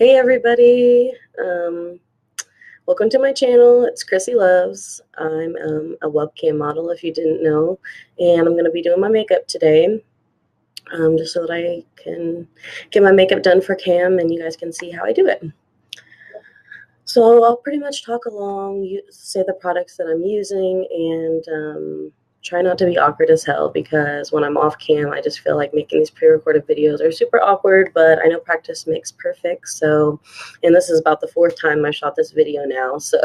Hey everybody, welcome to my channel. It's Chrissy Loves. I'm a webcam model if you didn't know, and I'm going to be doing my makeup today just so that I can get my makeup done for Cam and you guys can see how I do it. So I'll pretty much talk along, say the products that I'm using, and try not to be awkward as hell because when I'm off cam, I just feel like making these pre-recorded videos are super awkward, but I know practice makes perfect. So, and this is about the fourth time I shot this video now, so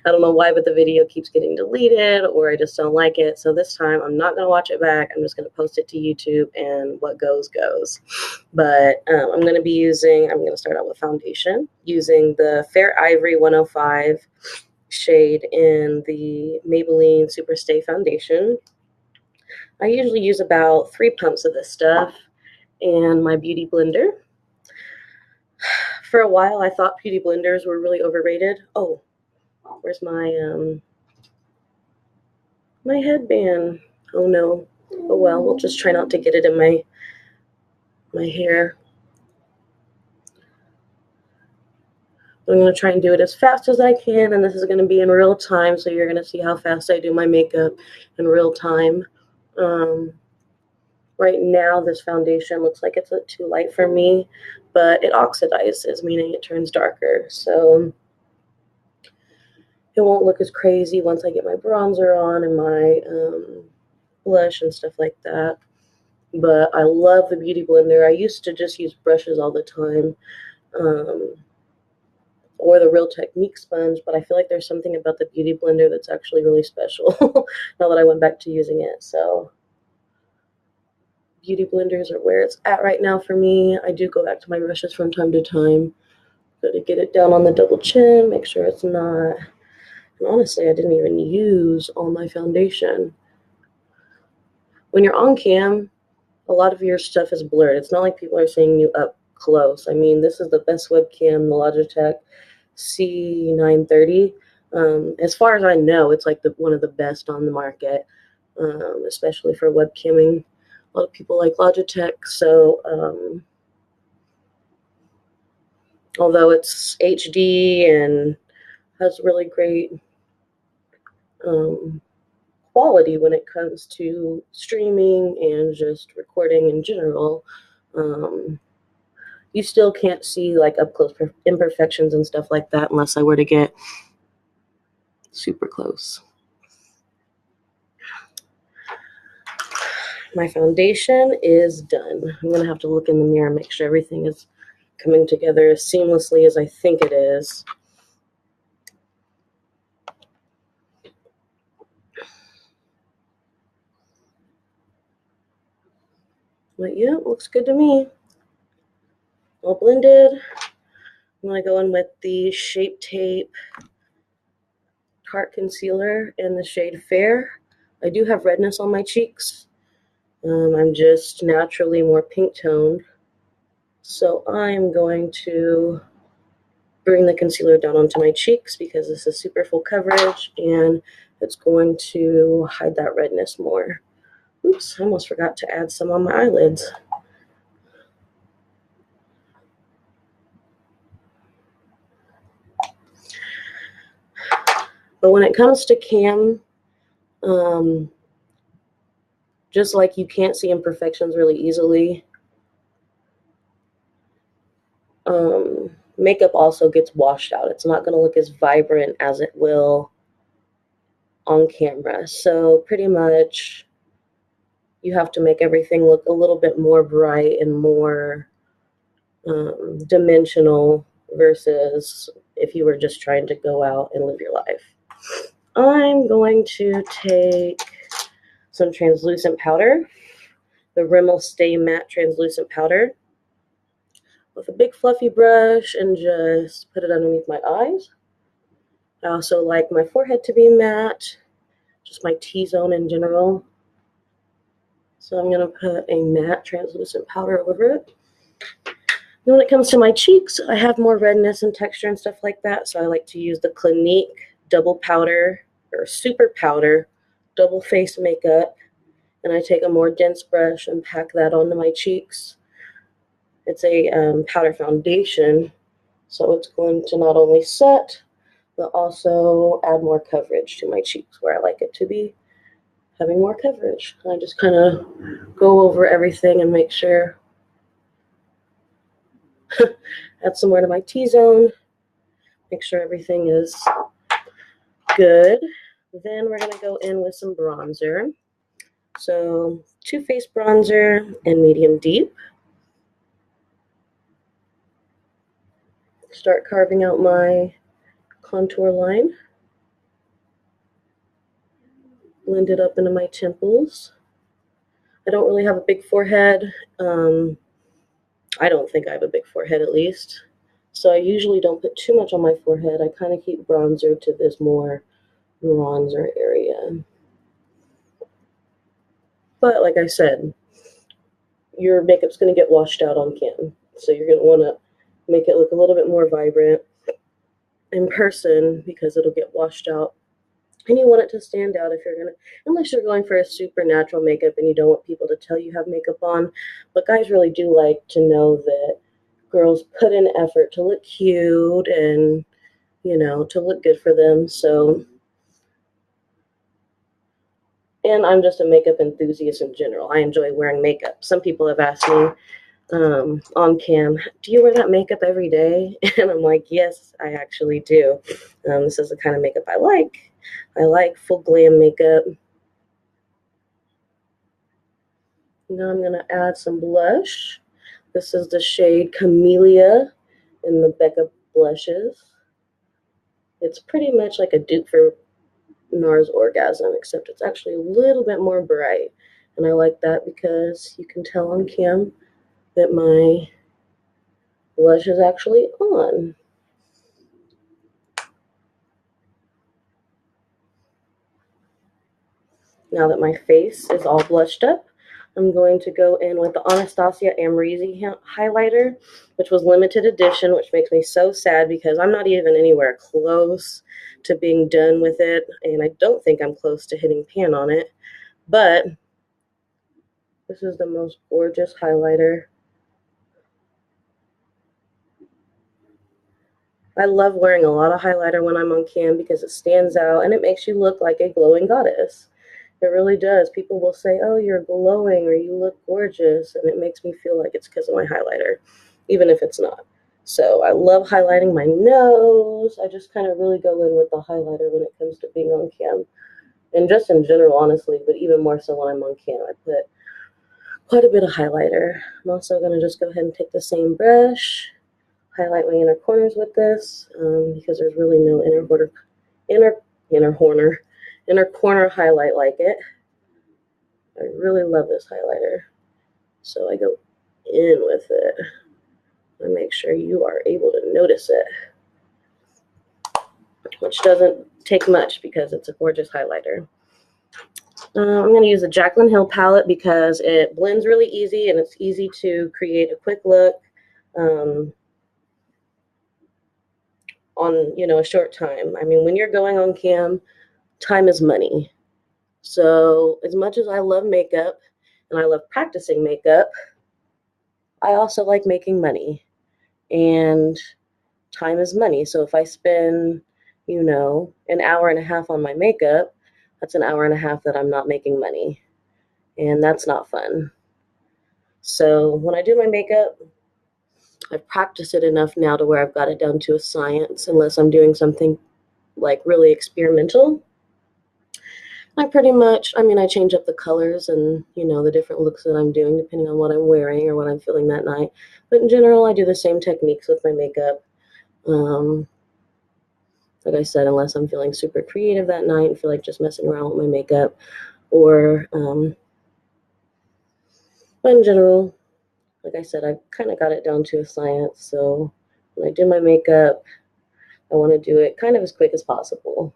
I don't know why, but the video keeps getting deleted or I just don't like it. So this time I'm not going to watch it back. I'm just going to post it to YouTube and what goes, goes. But I'm going to start out with foundation using the Fair Ivory 105 shade in the Maybelline Super Stay Foundation. I usually use about 3 pumps of this stuff and my beauty blender. For a while, I thought beauty blenders were really overrated. Oh, where's my my headband? Oh no. Oh well, we'll just try not to get it in my hair. I'm going to try and do it as fast as I can, and this is going to be in real time, so you're going to see how fast I do my makeup in real time. Right now, this foundation looks like it's too light for me, but it oxidizes, meaning it turns darker, so it won't look as crazy once I get my bronzer on and my blush and stuff like that. But I love the Beauty Blender. I used to just use brushes all the time. Or the Real Technique sponge, but I feel like there's something about the Beauty Blender that's actually really special now that I went back to using it. So Beauty Blenders are where it's at right now for me. I do go back to my brushes from time to time. Got to get it down on the double chin, make sure it's not, and honestly, I didn't even use all my foundation. When you're on cam, a lot of your stuff is blurred. It's not like people are seeing you up close. I mean, this is the best webcam, the Logitech C930. As far as I know, it's like one of the best on the market, especially for webcamming. A lot of people like Logitech, so although it's HD and has really great quality when it comes to streaming and just recording in general, you still can't see like up close imperfections and stuff like that unless I were to get super close. My foundation is done. I'm going to have to look in the mirror and make sure everything is coming together as seamlessly as I think it is. But yeah, looks good to me. All blended. I'm going to go in with the Shape Tape Tarte Concealer in the shade Fair. I do have redness on my cheeks. I'm just naturally more pink toned. So I'm going to bring the concealer down onto my cheeks because this is super full coverage and it's going to hide that redness more. Oops, I almost forgot to add some on my eyelids. But when it comes to cam, just like you can't see imperfections really easily, makeup also gets washed out. It's not going to look as vibrant as it will on camera. So pretty much you have to make everything look a little bit more bright and more dimensional versus if you were just trying to go out and live your life. I'm going to take some translucent powder, the Rimmel Stay Matte Translucent Powder, with a big fluffy brush and just put it underneath my eyes. I also like my forehead to be matte, just my T-zone in general. So I'm going to put a matte translucent powder over it. And when it comes to my cheeks, I have more redness and texture and stuff like that, so I like to use the Clinique Double Powder or Super Powder Double Face Makeup, and I take a more dense brush and pack that onto my cheeks. It's a powder foundation, So it's going to not only set, but also add more coverage to my cheeks where I like it to be having more coverage. I just kind of go over everything and make sure. Add some more to my T-zone. Make sure everything is good. Then we're going to go in with some bronzer. So Too Faced bronzer in medium deep. Start carving out my contour line. Blend it up into my temples. I don't really have a big forehead. I don't think I have a big forehead, at least. So I usually don't put too much on my forehead. I kind of keep bronzer to this more bronzer area. But like I said, your makeup's going to get washed out on cam. So you're going to want to make it look a little bit more vibrant in person because it'll get washed out. And you want it to stand out if you're going to, unless you're going for a super natural makeup and you don't want people to tell you have makeup on. But guys really do like to know that girls put in effort to look cute and, you know, to look good for them. So, and I'm just a makeup enthusiast in general. I enjoy wearing makeup. Some people have asked me on cam, do you wear that makeup every day? And I'm like, yes, I actually do. This is the kind of makeup I like. I like full glam makeup. Now I'm going to add some blush. This is the shade Camellia in the Becca blushes. It's pretty much like a dupe for NARS Orgasm, except it's actually a little bit more bright. And I like that because you can tell on cam that my blush is actually on. Now that my face is all blushed up, I'm going to go in with the Anastasia Amrezy highlighter, which was limited edition, which makes me so sad because I'm not even anywhere close to being done with it, and I don't think I'm close to hitting pan on it, but this is the most gorgeous highlighter. I love wearing a lot of highlighter when I'm on cam because it stands out and it makes you look like a glowing goddess. It really does. People will say, oh, you're glowing or you look gorgeous, and it makes me feel like it's because of my highlighter, even if it's not. So I love highlighting my nose. I just kind of really go in with the highlighter when it comes to being on cam. And just in general, honestly, but even more so when I'm on cam, I put quite a bit of highlighter. I'm also going to just go ahead and take the same brush, highlight my inner corners with this because there's really no inner corner highlight like it. I really love this highlighter. So I go in with it and make sure you are able to notice it, which doesn't take much because it's a gorgeous highlighter. I'm going to use the Jaclyn Hill palette because it blends really easy and it's easy to create a quick look on, you know, a short time. I mean, when you're going on cam, time is money. So as much as I love makeup and I love practicing makeup, I also like making money, and time is money. So if I spend, you know, an hour and a half on my makeup, that's an hour and a half that I'm not making money, and that's not fun. So when I do my makeup, I've practiced it enough now to where I've got it down to a science, unless I'm doing something like really experimental. I pretty much, I mean, I change up the colors and, you know, the different looks that I'm doing depending on what I'm wearing or what I'm feeling that night. But in general, I do the same techniques with my makeup. Like I said, unless I'm feeling super creative that night and feel like just messing around with my makeup, or, but in general, like I said, I've kind of got it down to a science. So when I do my makeup, I want to do it kind of as quick as possible.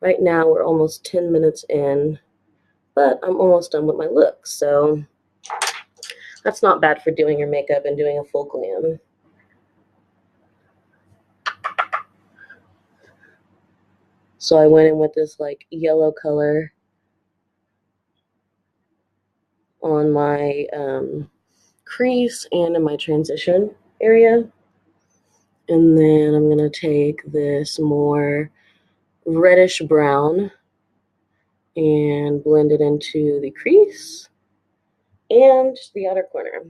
Right now, we're almost 10 minutes in, but I'm almost done with my look. So that's not bad for doing your makeup and doing a full glam. So I went in with this like yellow color on my crease and in my transition area. And then I'm going to take this more reddish brown and blend it into the crease and the outer corner.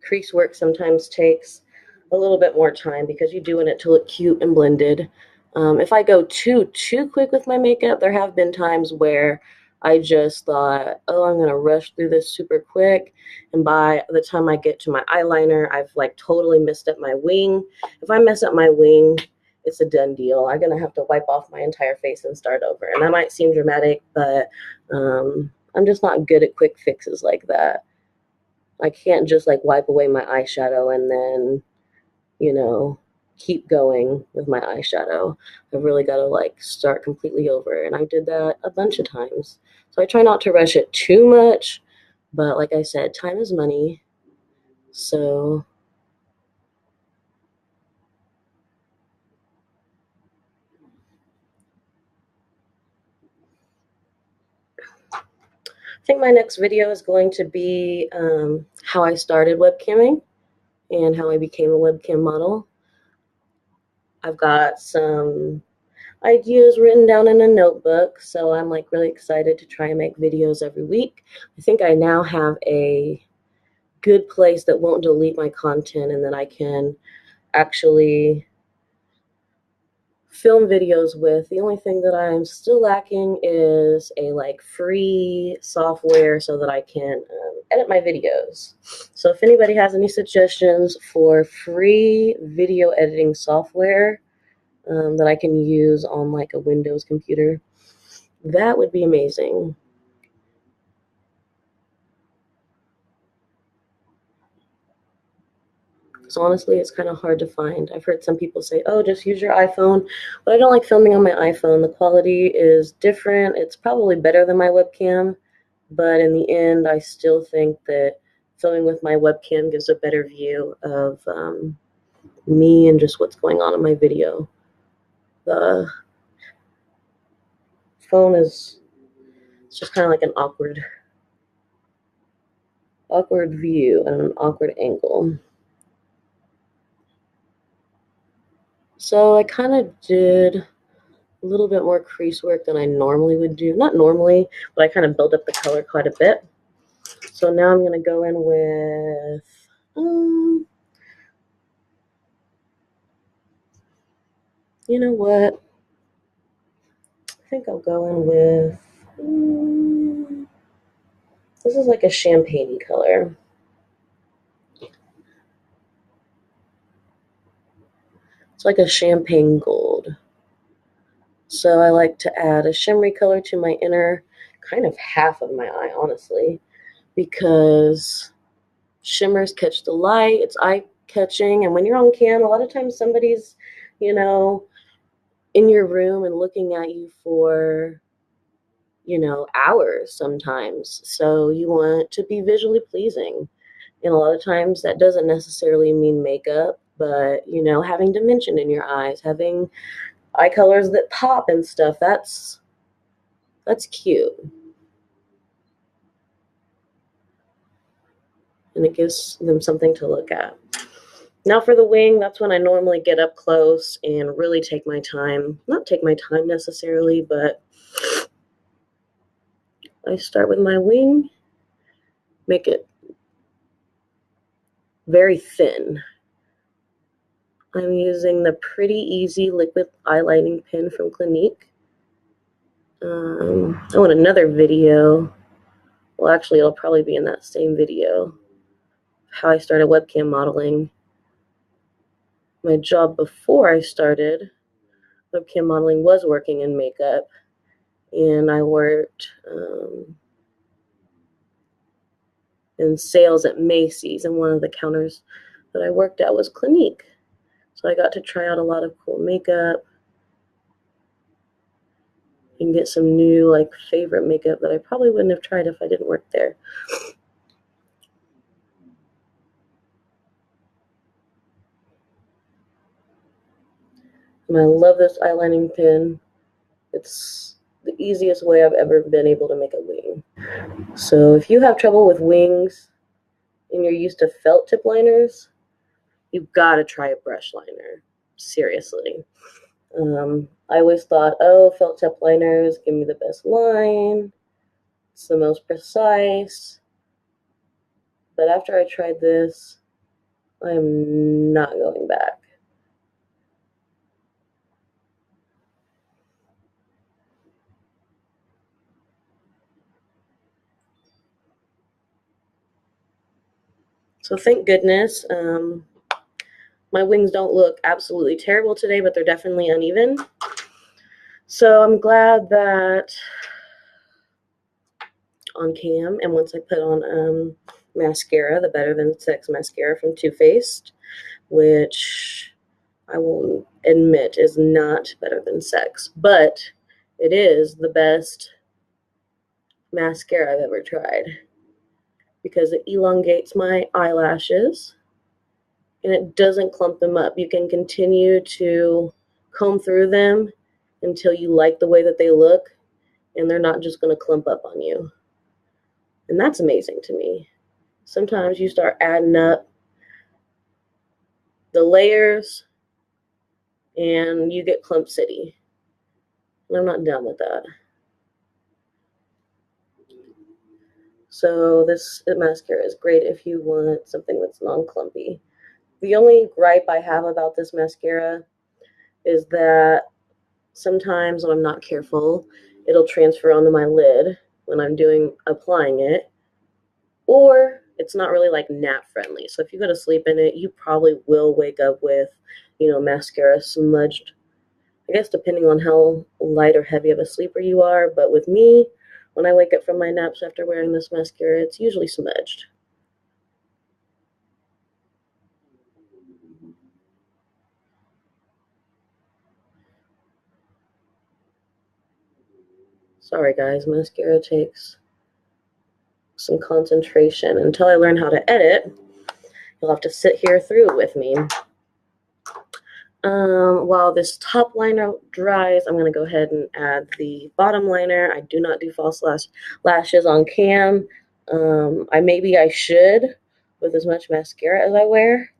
Crease work sometimes takes a little bit more time because you do want it to look cute and blended. If I go too quick with my makeup, there have been times where I just thought, oh, I'm going to rush through this super quick, and by the time I get to my eyeliner, I've like totally messed up my wing. If I mess up my wing, it's a done deal. I'm going to have to wipe off my entire face and start over. And that might seem dramatic, but I'm just not good at quick fixes like that. I can't just like wipe away my eyeshadow and then, you know, keep going with my eyeshadow. I've really got to like start completely over. And I did that a bunch of times. So I try not to rush it too much. But like I said, time is money. So I think my next video is going to be how I started webcamming and how I became a webcam model. I've got some ideas written down in a notebook, so I'm like really excited to try and make videos every week. I think I now have a good place that won't delete my content and that I can actually film videos with. The only thing that I'm still lacking is a like free software so that I can edit my videos. So if anybody has any suggestions for free video editing software that I can use on like a Windows computer, that would be amazing. So honestly, it's kind of hard to find. I've heard some people say, oh, just use your iPhone. But I don't like filming on my iPhone. The quality is different. It's probably better than my webcam. But in the end, I still think that filming with my webcam gives a better view of me and just what's going on in my video. The phone is it's just kind of like an awkward view and an awkward angle. So I kind of did a little bit more crease work than I normally would do. Not normally, but I kind of built up the color quite a bit. So now I'm going to go in with, you know what? I think I'll go in with, this is like a champagne color. It's like a champagne gold. So I like to add a shimmery color to my inner, kind of half of my eye, honestly, because shimmers catch the light, it's eye-catching, and when you're on cam, a lot of times somebody's, you know, in your room and looking at you for, you know, hours sometimes. So you want to be visually pleasing. And a lot of times that doesn't necessarily mean makeup, but, you know, having dimension in your eyes, having eye colors that pop and stuff, that's cute. And it gives them something to look at. Now for the wing, that's when I normally get up close and really take my time. Not take my time necessarily, but I start with my wing, make it very thin. I'm using the Pretty Easy liquid eyelining pen from Clinique. I want another video. Well, actually, it'll probably be in that same video. How I started webcam modeling. My job before I started webcam modeling was working in makeup, and I worked in sales at Macy's, and one of the counters that I worked at was Clinique. So I got to try out a lot of cool makeup and get some new like favorite makeup that I probably wouldn't have tried if I didn't work there. And I love this eyelining pen. It's the easiest way I've ever been able to make a wing. So if you have trouble with wings and you're used to felt tip liners, you've got to try a brush liner. Seriously. I always thought, oh, felt tip liners give me the best line. It's the most precise. But after I tried this, I am not going back. So thank goodness. My wings don't look absolutely terrible today, but they're definitely uneven. So I'm glad that on cam, and once I put on mascara, the Better Than Sex mascara from Too Faced, which I will admit is not better than sex, but it is the best mascara I've ever tried because it elongates my eyelashes and it doesn't clump them up. You can continue to comb through them until you like the way that they look and they're not just going to clump up on you. And that's amazing to me. Sometimes you start adding up the layers and you get Clump City. And I'm not done with that. So this mascara is great if you want something that's non-clumpy. The only gripe I have about this mascara is that sometimes when I'm not careful, it'll transfer onto my lid when I'm applying it, or it's not really like nap friendly. So if you go to sleep in it, you probably will wake up with, mascara smudged. I guess depending on how light or heavy of a sleeper you are, but with me, when I wake up from my naps after wearing this mascara, it's usually smudged. Sorry guys, mascara takes some concentration. Until I learn how to edit, you'll have to sit here through it with me. While this top liner dries, I'm going to go ahead and add the bottom liner. I do not do false lashes on cam. Maybe I should with as much mascara as I wear,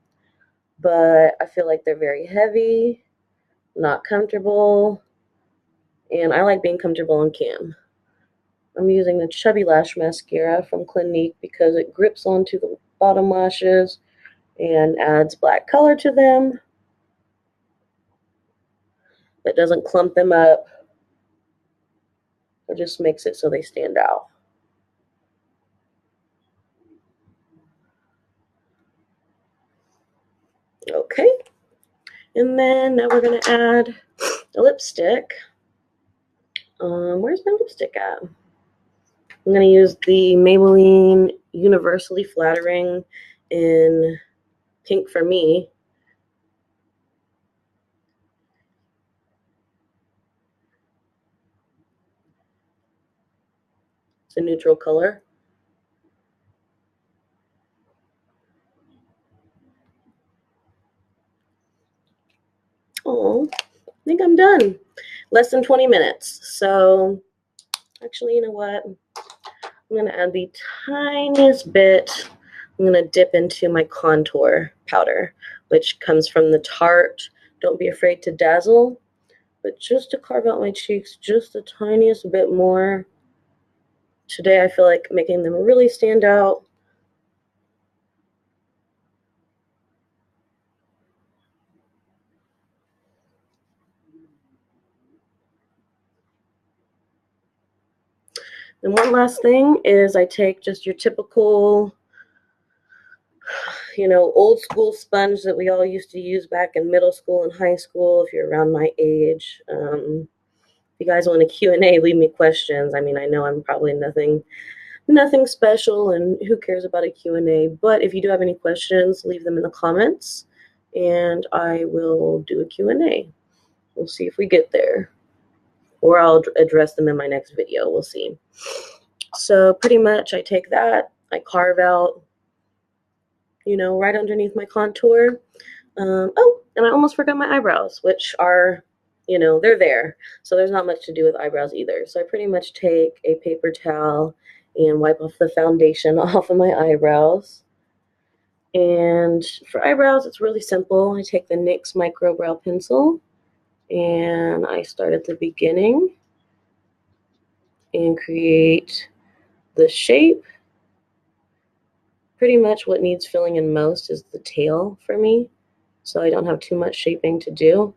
but I feel like they're very heavy, not comfortable, and I like being comfortable on cam. I'm using the Chubby Lash Mascara from Clinique because it grips onto the bottom lashes and adds black color to them. That doesn't clump them up. It just makes it so they stand out. Okay. And then now we're going to add a lipstick. Where's my lipstick at? I'm going to use the Maybelline Universally Flattering in Pink for Me. It's a neutral color. Oh, I think I'm done. Less than 20 minutes. So, actually, you know what? I'm going to add the tiniest bit. I'm going to dip into my contour powder, which comes from the Tarte Don't Be Afraid to Dazzle. But just to carve out my cheeks just the tiniest bit more. Today I feel like making them really stand out. And one last thing is I take just your typical, old school sponge that we all used to use back in middle school and high school, if you're around my age. If you guys want a Q&A, leave me questions. I mean, I know I'm probably nothing special, and who cares about a Q&A, but if you do have any questions, leave them in the comments, and I will do a Q&A. We'll see if we get there, or I'll address them in my next video. We'll see. So pretty much I take that, I carve out, right underneath my contour. Oh, and I almost forgot my eyebrows, which are you know, they're there. So there's not much to do with eyebrows either. So I pretty much take a paper towel and wipe off the foundation off of my eyebrows. And for eyebrows, it's really simple. I take the NYX Micro Brow Pencil and I start at the beginning and create the shape. Pretty much what needs filling in most is the tail for me, so I don't have too much shaping to do.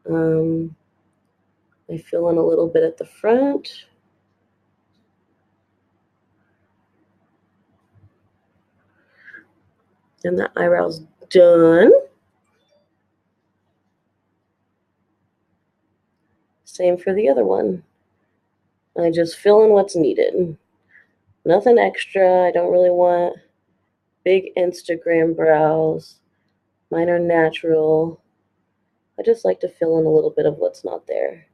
I fill in a little bit at the front. And the eyebrow's done. Same for the other one. I just fill in what's needed. Nothing extra. I don't really want big Instagram brows. Mine are natural. I just like to fill in a little bit of what's not there.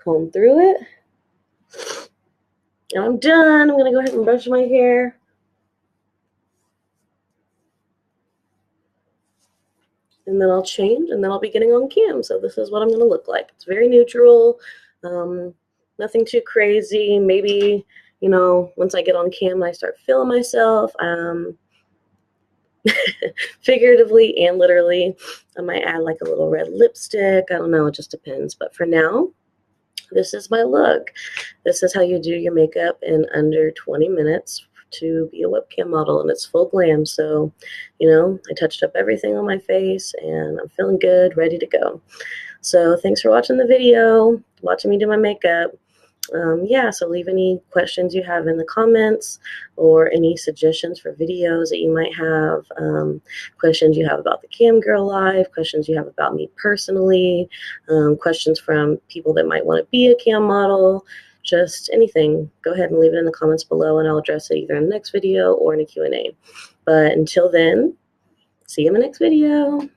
Comb through it. And I'm done. I'm going to go ahead and brush my hair. And then I'll change, and then I'll be getting on cam. So this is what I'm going to look like. It's very neutral. Nothing too crazy. Maybe, you know, once I get on cam, I start feeling myself. Figuratively and literally. I might add like a little red lipstick. I don't know. It just depends. But for now, this is my look. This is how you do your makeup in under 20 minutes to be a webcam model, and it's full glam. So, you know, I touched up everything on my face and I'm feeling good, ready to go. So thanks for watching the video, watching me do my makeup. Yeah, so leave any questions you have in the comments or any suggestions for videos that you might have, questions you have about the Camgirl life, questions you have about me personally, questions from people that might want to be a cam model, just anything. Go ahead and leave it in the comments below and I'll address it either in the next video or in a Q&A. But until then, see you in the next video.